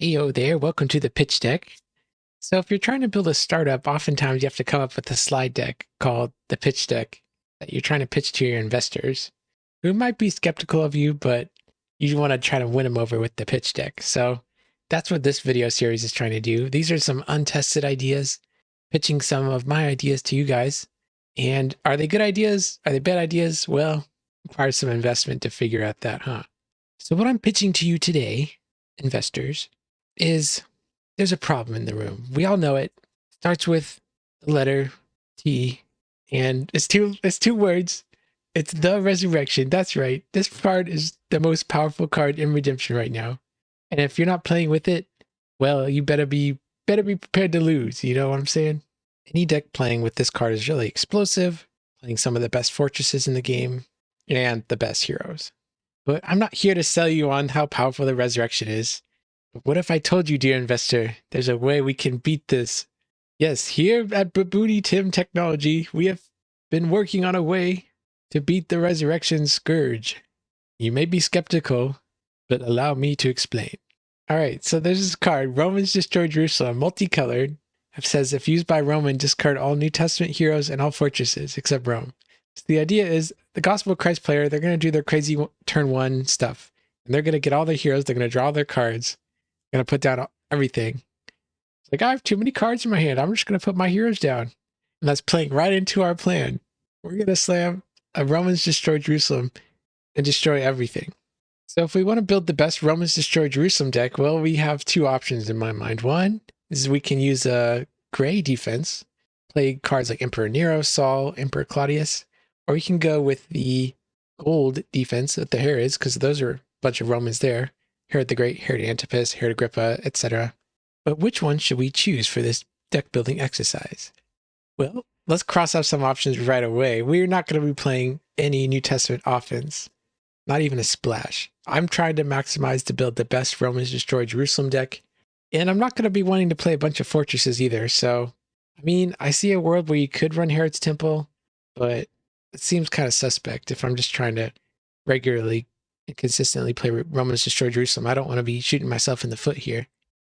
Heyo there, welcome to the pitch deck. So if you're trying to build a startup, oftentimes you have to come up with a slide deck called the pitch deck that you're trying to pitch to your investors who might be skeptical of you, but you want to try to win them over with the pitch deck. So that's what this video series is trying to do. These are some untested ideas, pitching some of my ideas to you guys. And are they good ideas? Are they bad ideas? Well, requires some investment to figure out that, huh? So what I'm pitching to you today, investors, is there's a problem in the room. We all know it. Starts with the letter T, and it's two words. It's the resurrection. That's right. This card is the most powerful card in Redemption right now. And if you're not playing with it, well, you better be prepared to lose. You know what I'm saying? Any deck playing with this card is really explosive, playing some of the best fortresses in the game and the best heroes. But I'm not here to sell you on how powerful the resurrection is. But what if I told you, dear investor, there's a way we can beat this? Yes, here at Booty Tim Technology, we have been working on a way to beat the resurrection scourge. You may be skeptical, but allow me to explain. All right, so there's this card, Romans Destroy Jerusalem, multicolored. It says, if used by Roman, discard all New Testament heroes and all fortresses except Rome. So the idea is the Gospel of Christ player, they're going to do their crazy turn one stuff. And they're going to get all their heroes, they're going to draw their cards, going to put down everything. It's like, I have too many cards in my hand. I'm just going to put my heroes down. And that's playing right into our plan. We're going to slam a Romans Destroy Jerusalem and destroy everything. So if we want to build the best Romans Destroy Jerusalem deck, well, we have two options in my mind. One is we can use a gray defense, play cards like Emperor Nero, Saul, Emperor Claudius, or we can go with the gold defense with the Herods, because those are a bunch of Romans there. Herod the Great, Herod Antipas, Herod Agrippa, etc. But which one should we choose for this deck building exercise? Well, let's cross off some options right away. We're not going to be playing any New Testament offense, not even a splash. I'm trying to maximize to build the best Romans Destroy Jerusalem deck, and I'm not going to be wanting to play a bunch of fortresses either. So, I mean, I see a world where you could run Herod's Temple, but it seems kind of suspect if I'm just trying to regularly and consistently play Romans Destroy Jerusalem. I don't want to be shooting myself in the foot here.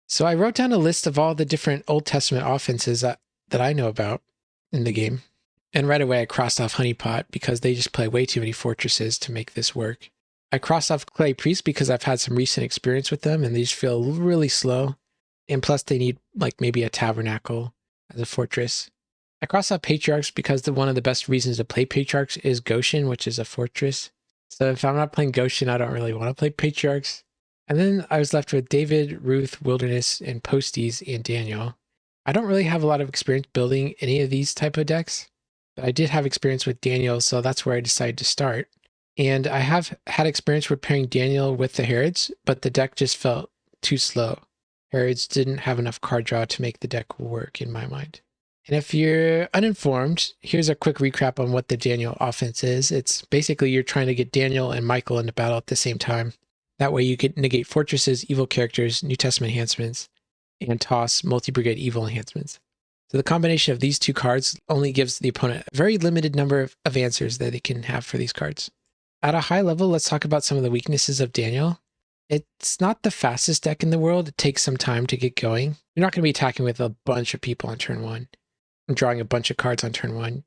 So I wrote down a list of all the different Old Testament offenses that I know about in the game. And right away I crossed off Honeypot because they just play way too many fortresses to make this work. I crossed off Clay Priest because I've had some recent experience with them and they just feel really slow. And plus they need like maybe a tabernacle as a fortress. I crossed off Patriarchs because one of the best reasons to play Patriarchs is Goshen, which is a fortress. So if I'm not playing Goshen, I don't really want to play Patriarchs. And then I was left with David, Ruth, Wilderness, and Posties, and Daniel. I don't really have a lot of experience building any of these type of decks, but I did have experience with Daniel, so that's where I decided to start. And I have had experience with pairing Daniel with the Herods, but the deck just felt too slow. Herods didn't have enough card draw to make the deck work in my mind. And if you're uninformed, here's a quick recap on what the Daniel offense is. It's basically you're trying to get Daniel and Michael into battle at the same time. That way you could negate fortresses, evil characters, New Testament enhancements, and toss multi-brigade evil enhancements. So the combination of these two cards only gives the opponent a very limited number of answers that they can have for these cards. At a high level, let's talk about some of the weaknesses of Daniel. It's not the fastest deck in the world. It takes some time to get going. You're not going to be attacking with a bunch of people on turn one. I'm drawing a bunch of cards on turn one.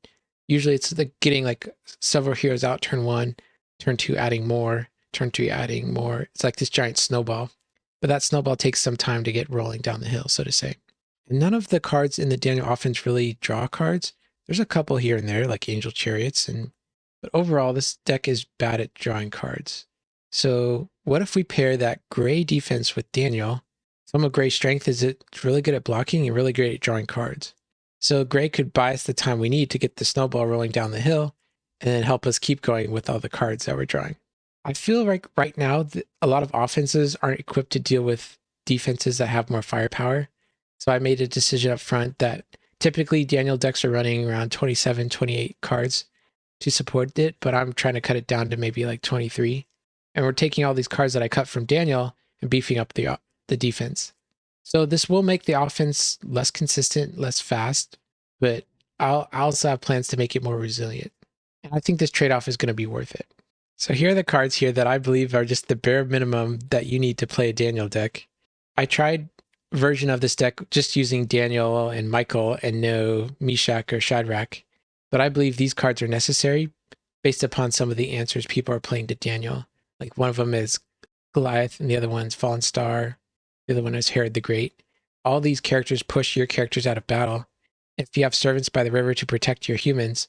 Usually it's like getting like several heroes out turn one, turn two adding more, turn three adding more. It's like this giant snowball. But that snowball takes some time to get rolling down the hill, so to say. And none of the cards in the Daniel offense really draw cards. There's a couple here and there, like Angel Chariots, but overall this deck is bad at drawing cards. So what if we pair that gray defense with Daniel? Some of Gray's strength is it's really good at blocking and really great at drawing cards. So Gray could buy us the time we need to get the snowball rolling down the hill and then help us keep going with all the cards that we're drawing. I feel like right now that a lot of offenses aren't equipped to deal with defenses that have more firepower. So I made a decision up front that typically Daniel decks are running around 27, 28 cards to support it, but I'm trying to cut it down to maybe like 23. And we're taking all these cards that I cut from Daniel and beefing up the defense. So this will make the offense less consistent, less fast, but I'll also have plans to make it more resilient. And I think this trade-off is going to be worth it. So here are the cards here that I believe are just the bare minimum that you need to play a Daniel deck. I tried version of this deck just using Daniel and Michael and no Meshach or Shadrach, but I believe these cards are necessary based upon some of the answers people are playing to Daniel. Like one of them is Goliath and the other one's Fallen Star. The other one is Herod the Great. All these characters push your characters out of battle. If you have servants by the river to protect your humans,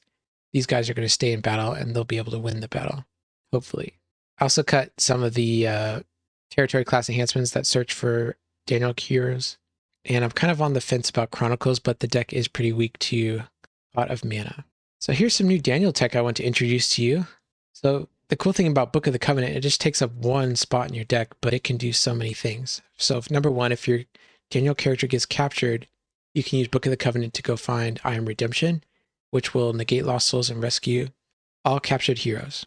these guys are going to stay in battle and they'll be able to win the battle, hopefully. I also cut some of the territory class enhancements that search for Daniel heroes. And I'm kind of on the fence about Chronicles, but the deck is pretty weak to Pot of Mana. So here's some new Daniel tech I want to introduce to you. So the cool thing about Book of the Covenant, it just takes up one spot in your deck, but it can do so many things. So if, number one, if your Daniel character gets captured, you can use Book of the Covenant to go find I Am Redemption, which will negate lost souls and rescue all captured heroes.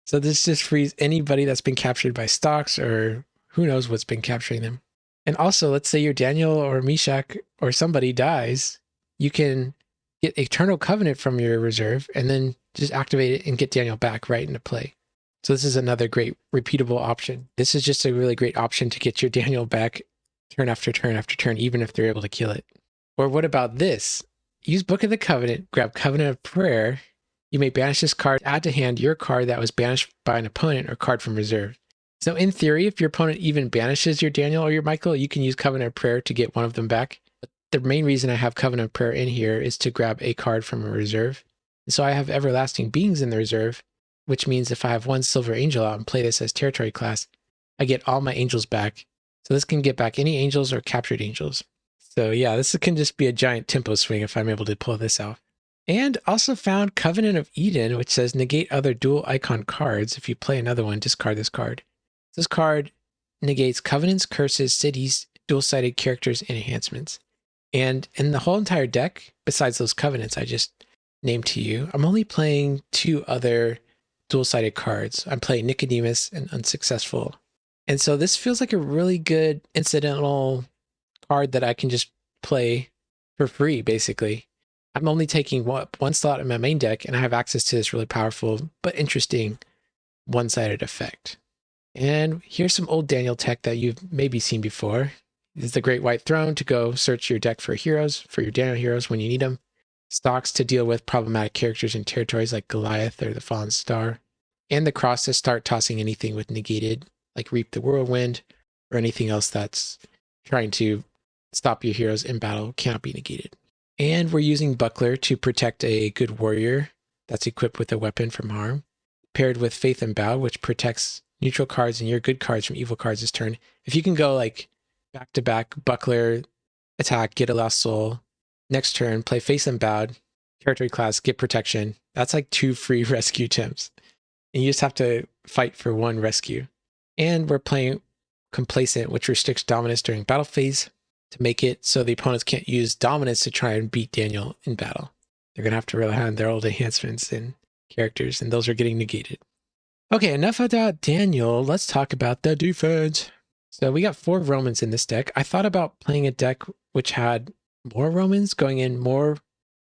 So this just frees anybody that's been captured by stocks or who knows what's been capturing them. And also, let's say your Daniel or Meshach or somebody dies, you can get Eternal Covenant from your reserve and then just activate it and get Daniel back right into play. So this is another great repeatable option. This is just a really great option to get your Daniel back turn after turn after turn, even if they're able to kill it. Or what about this? Use Book of the Covenant, grab Covenant of Prayer. You may banish this card, add to hand your card that was banished by an opponent or card from reserve. So in theory, if your opponent even banishes your Daniel or your Michael, you can use Covenant of Prayer to get one of them back. But the main reason I have Covenant of Prayer in here is to grab a card from a reserve. And so I have Everlasting Beings in the reserve, which means if I have one Silver Angel out and play this as territory class, I get all my angels back. So this can get back any angels or captured angels. So yeah, this can just be a giant tempo swing if I'm able to pull this out. And also found Covenant of Eden, which says negate other dual icon cards. If you play another one, discard this card. This card negates covenants, curses, cities, dual-sided characters, and enhancements. And in the whole entire deck, besides those covenants I just named to you, I'm only playing two other dual-sided cards. I'm playing Nicodemus and Unsuccessful. And so this feels like a really good incidental card that I can just play for free, basically. I'm only taking one slot in my main deck, and I have access to this really powerful but interesting one-sided effect. And here's some old Daniel tech that you've maybe seen before. This is the Great White Throne to go search your deck for heroes, for your Daniel heroes when you need them. Stocks to deal with problematic characters in territories like Goliath or the Fallen Star. And the Cross to start tossing anything with negated, like Reap the Whirlwind, or anything else that's trying to stop your heroes in battle cannot be negated. And we're using Buckler to protect a good warrior that's equipped with a weapon from harm, paired with Faith and Bow, which protects neutral cards and your good cards from evil cards this turn. If you can go like back to back, Buckler, attack, get a lost soul, next turn, play Face and Bowed, territory class, get protection, that's like 2 free rescue attempts. And you just have to fight for 1 rescue. And we're playing Complacent, which restricts dominance during battle phase to make it so the opponents can't use dominance to try and beat Daniel in battle. They're going to have to rely on their old enhancements and characters, and those are getting negated. Okay, enough about Daniel. Let's talk about the defense. So we got 4 Romans in this deck. I thought about playing a deck which had more Romans, going in more,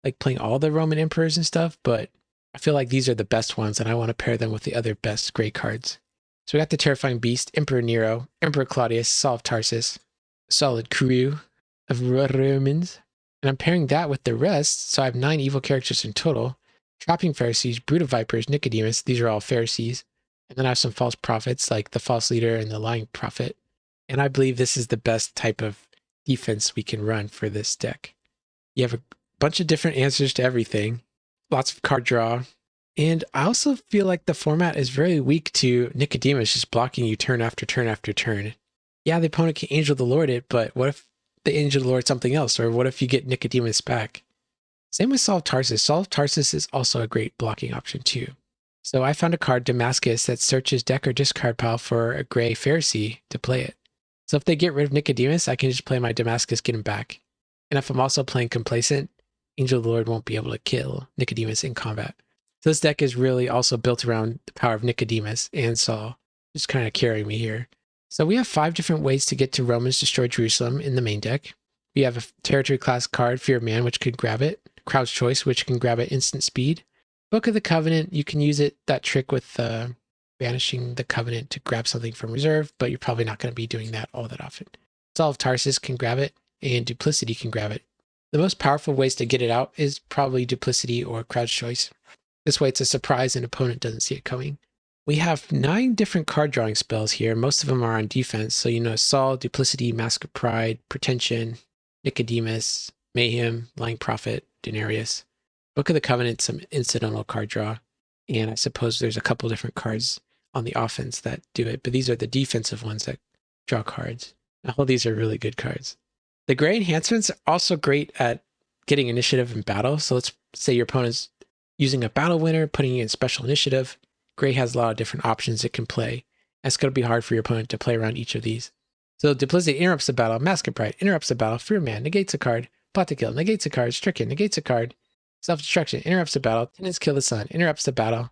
like playing all the Roman emperors and stuff, but I feel like these are the best ones, and I want to pair them with the other best great cards. So we got the Terrifying Beast, Emperor Nero, Emperor Claudius, Saul of Tarsus, solid crew of Romans, and I'm pairing that with the rest, so I have 9 evil characters in total. Entrapping Pharisees, Brood of Vipers, Nicodemus, these are all Pharisees. And then I have some false prophets like the false leader and the lying prophet. And I believe this is the best type of defense we can run for this deck. You have a bunch of different answers to everything, lots of card draw. And I also feel like the format is very weak to Nicodemus just blocking you turn after turn after turn. Yeah, the opponent can Angel the Lord it, but what if the Angel the Lord something else? Or what if you get Nicodemus back? Same with Saul of Tarsus. Saul of Tarsus is also a great blocking option too. So I found a card, Damascus, that searches deck or discard pile for a gray Pharisee to play it. So if they get rid of Nicodemus, I can just play my Damascus, get him back. And if I'm also playing Complacent, Angel of the Lord won't be able to kill Nicodemus in combat. So this deck is really also built around the power of Nicodemus and Saul, just kind of carrying me here. So we have 5 different ways to get to Romans Destroy Jerusalem in the main deck. We have a territory class card, Fear of Man, which could grab it. Crowd's Choice, which can grab it instant speed. Book of the Covenant, you can use it, that trick with banishing the Covenant to grab something from reserve, but you're probably not going to be doing that all that often. Saul of Tarsus can grab it, and Duplicity can grab it. The most powerful ways to get it out is probably Duplicity or Crowd's Choice. This way it's a surprise and opponent doesn't see it coming. We have 9 different card drawing spells here. Most of them are on defense. So you know Saul, Duplicity, Mask of Pride, Pretension, Nicodemus, Mayhem, Lying Prophet, Denarius. Book of the Covenant, some incidental card draw. And I suppose there's a couple different cards on the offense that do it. But these are the defensive ones that draw cards. All these are really good cards. The gray enhancements are also great at getting initiative in battle. So let's say your opponent's using a battle winner, putting you in special initiative. Gray has a lot of different options it can play. It's going to be hard for your opponent to play around each of these. So Duplicity interrupts the battle, Mask of Pride interrupts the battle, Fear Man negates a card, Plot to Kill negates a card, Stricken negates a card, Self-Destruction interrupts the battle, Tenants Kill the Son interrupts the battle.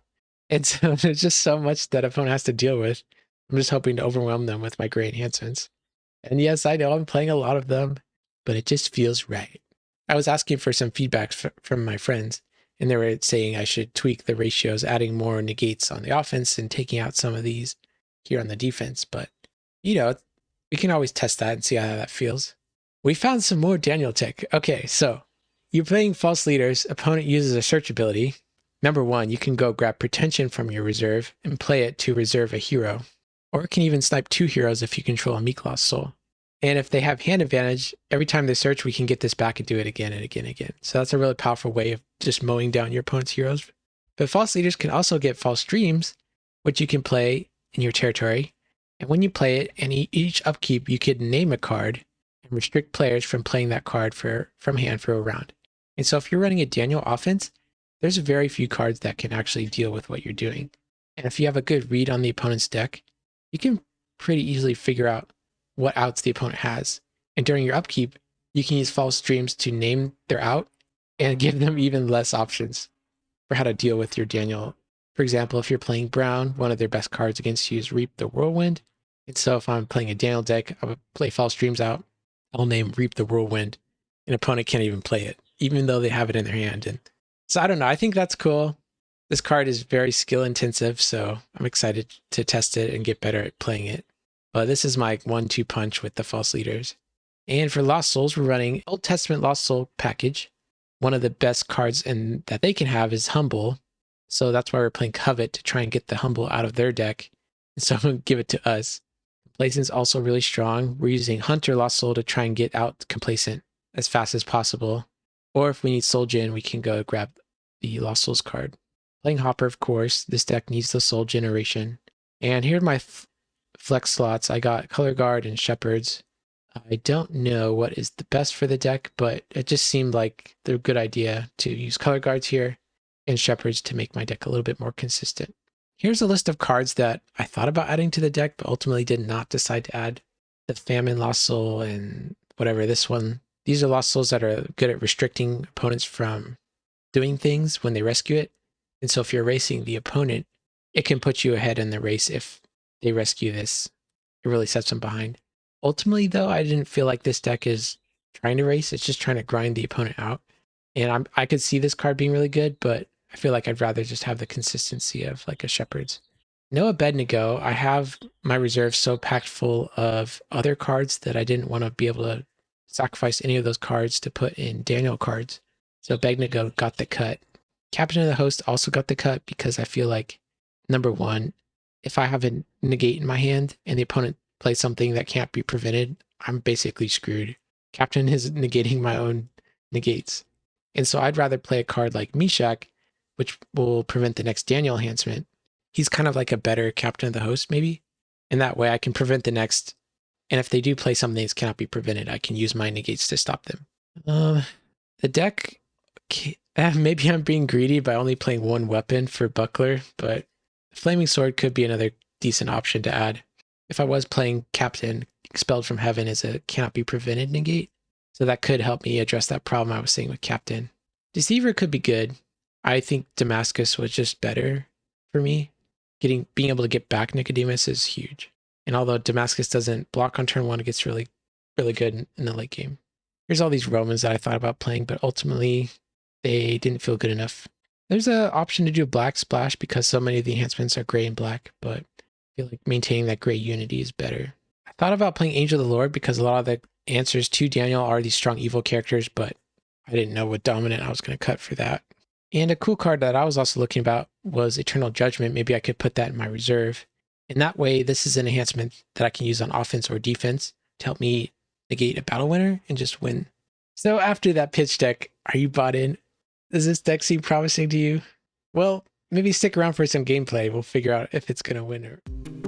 And so there's just so much that opponent has to deal with. I'm just hoping to overwhelm them with my gray enhancements. And yes, I know I'm playing a lot of them, but it just feels right. I was asking for some feedback from my friends, and they were saying I should tweak the ratios, adding more negates on the offense and taking out some of these here on the defense. But, you know, we can always test that and see how that feels. We found some more Daniel tech. Okay, so you're playing false leaders. Opponent uses a search ability. Number 1, you can go grab Pretension from your reserve and play it to reserve a hero. Or it can even snipe 2 heroes if you control a Meek Lost Soul. And if they have hand advantage, every time they search, we can get this back and do it again and again and again. So that's a really powerful way of just mowing down your opponent's heroes. But false leaders can also get false dreams, which you can play in your territory. And when you play it, and each upkeep, you could name a card and restrict players from playing that card from hand for a round. And so if you're running a Daniel offense, there's very few cards that can actually deal with what you're doing. And if you have a good read on the opponent's deck, you can pretty easily figure out what outs the opponent has. And during your upkeep, you can use false dreams to name their out and give them even less options for how to deal with your Daniel. For example, if you're playing Brown, one of their best cards against you is Reap the Whirlwind. And so if I'm playing a Daniel deck, I would play false dreams out. I'll name Reap the Whirlwind. An opponent can't even play it, even though they have it in their hand. And so I don't know. I think that's cool. This card is very skill intensive, so I'm excited to test it and get better at playing it. But this is my 1-2 punch with the false leaders. And for Lost Souls, we're running Old Testament Lost Soul package. One of the best cards that they can have is Humble. So that's why we're playing Covet to try and get the Humble out of their deck. And so I'm going to give it to us. Complacent's also really strong. We're using Hunter Lost Soul to try and get out Complacent as fast as possible. Or if we need Soul Gen, we can go grab the Lost Souls card. Playing Hopper, of course. This deck needs the Soul Generation. And here are my flex slots. I got Color Guard and Shepherds. I don't know what is the best for the deck, but it just seemed like the good idea to use Color Guards here and Shepherds to make my deck a little bit more consistent. Here's a list of cards that I thought about adding to the deck, but ultimately did not decide to add. The Famine Lost Soul and whatever, this one. These are Lost Souls that are good at restricting opponents from doing things when they rescue it. And so if you're racing the opponent, it can put you ahead in the race if they rescue this. It really sets them behind. Ultimately, though, I didn't feel like this deck is trying to race. It's just trying to grind the opponent out. And I could see this card being really good, but I feel like I'd rather just have the consistency of like a Shepherd's. No Abednego. I have my reserve so packed full of other cards that I didn't want to be able to sacrifice any of those cards to put in Daniel cards. So Abednego got the cut. Captain of the Host also got the cut because I feel like, number 1, if I have a negate in my hand and the opponent plays something that can't be prevented, I'm basically screwed. Captain is negating my own negates. And so I'd rather play a card like Meshach, which will prevent the next Daniel enhancement. He's kind of like a better Captain of the Host, maybe. And that way I can prevent the next. And if they do play something that cannot be prevented, I can use my negates to stop them. The deck, maybe I'm being greedy by only playing 1 weapon for Buckler, but Flaming Sword could be another decent option to add. If I was playing Captain, Expelled from Heaven is a cannot be prevented negate. So that could help me address that problem I was seeing with Captain. Deceiver could be good. I think Damascus was just better for me. Being able to get back Nicodemus is huge. And although Damascus doesn't block on turn 1, it gets really, really good in the late game. Here's all these Romans that I thought about playing, but ultimately they didn't feel good enough. There's an option to do a black splash because so many of the enhancements are gray and black, but I feel like maintaining that gray unity is better. I Thought about playing Angel of the Lord because a lot of the answers to Daniel are these strong evil characters, but I didn't know what dominant I was going to cut for that. And a cool card that I was also looking about was Eternal Judgment. Maybe I could put that in my reserve. And that way, this is an enhancement that I can use on offense or defense to help me negate a battle winner and just win. So after that pitch deck, are you bought in? Does this deck seem promising to you? Well, maybe stick around for some gameplay. We'll figure out if it's going to win or...